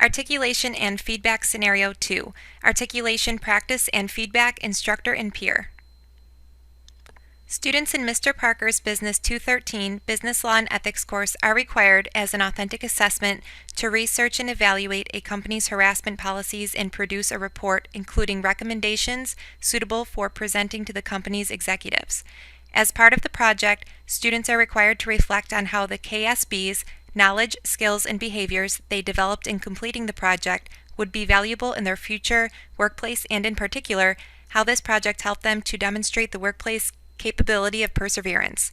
Articulation and Feedback Scenario 2. Articulation Practice and Feedback Instructor and Peer. Students in Mr. Parker's Business 213 Business Law and Ethics course are required, as an authentic assessment, to research and evaluate a company's harassment policies and produce a report including recommendations suitable for presenting to the company's executives. As part of the project, students are required to reflect on how the KSB's knowledge, skills, and behaviors they developed in completing the project would be valuable in their future workplace, and in particular, how this project helped them to demonstrate the workplace capability of perseverance.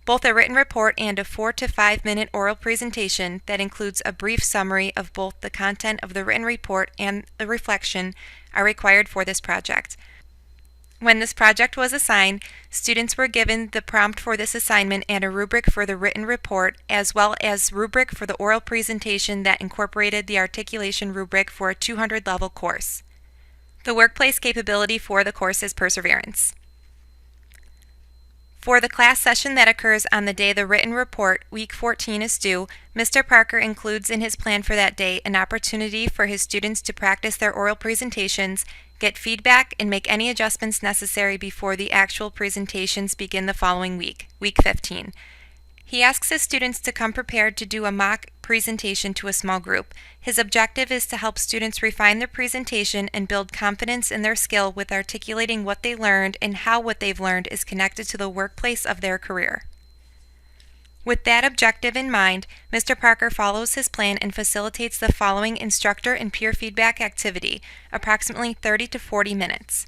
Both a written report and a 4 to 5 minute oral presentation that includes a brief summary of both the content of the written report and a reflection are required for this project. When this project was assigned, students were given the prompt for this assignment and a rubric for the written report, as well as rubric for the oral presentation that incorporated the articulation rubric for a 200-level course. The workplace capability for the course is perseverance. For the class session that occurs on the day the written report, week 14, is due, Mr. Parker includes in his plan for that day an opportunity for his students to practice their oral presentations, get feedback, and make any adjustments necessary before the actual presentations begin the following week, week 15. He asks his students to come prepared to do a mock presentation to a small group. His objective is to help students refine their presentation and build confidence in their skill with articulating what they learned and how what they've learned is connected to the workplace of their career. With that objective in mind, Mr. Parker follows his plan and facilitates the following instructor and peer feedback activity, approximately 30 to 40 minutes.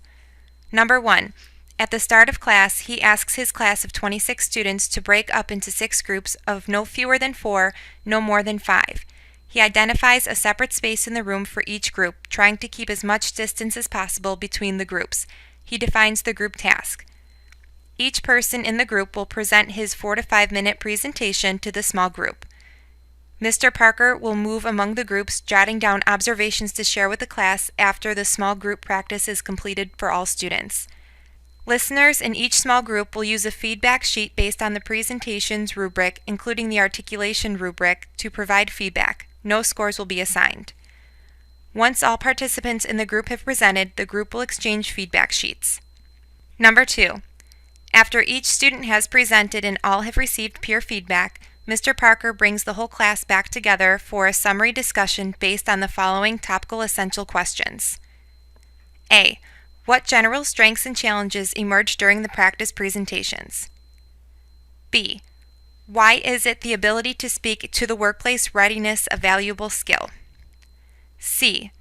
Number 1. At the start of class, he asks his class of 26 students to break up into 6 groups of no fewer than 4, no more than 5. He identifies a separate space in the room for each group, trying to keep as much distance as possible between the groups. He defines the group task. Each person in the group will present his 4 to 5 minute presentation to the small group. Mr. Parker will move among the groups, jotting down observations to share with the class after the small group practice is completed for all students. Listeners in each small group will use a feedback sheet based on the presentation's rubric, including the articulation rubric, to provide feedback. No scores will be assigned. Once all participants in the group have presented, the group will exchange feedback sheets. Number 2. After each student has presented and all have received peer feedback, Mr. Parker brings the whole class back together for a summary discussion based on the following topical essential questions. A. What general strengths and challenges emerged during the practice presentations? B. Why is it the ability to speak to the workplace readiness a valuable skill? C.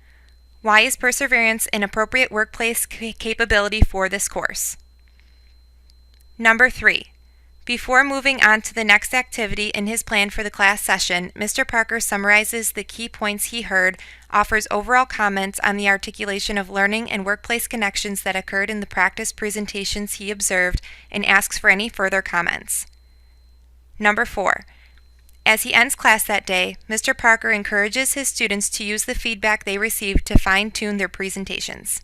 Why is perseverance an appropriate workplace capability for this course? Number 3. Before moving on to the next activity in his plan for the class session, Mr. Parker summarizes the key points he heard, offers overall comments on the articulation of learning and workplace connections that occurred in the practice presentations he observed, and asks for any further comments. Number 4. As he ends class that day, Mr. Parker encourages his students to use the feedback they received to fine-tune their presentations.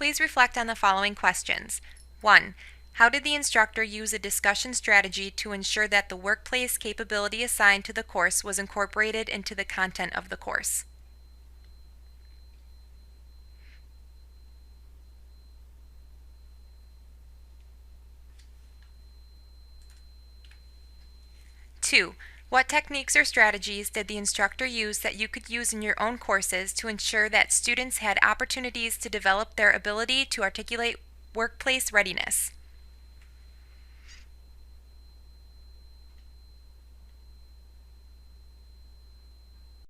Please reflect on the following questions. 1. How did the instructor use a discussion strategy to ensure that the workplace capability assigned to the course was incorporated into the content of the course? 2. What techniques or strategies did the instructor use that you could use in your own courses to ensure that students had opportunities to develop their ability to articulate workplace readiness?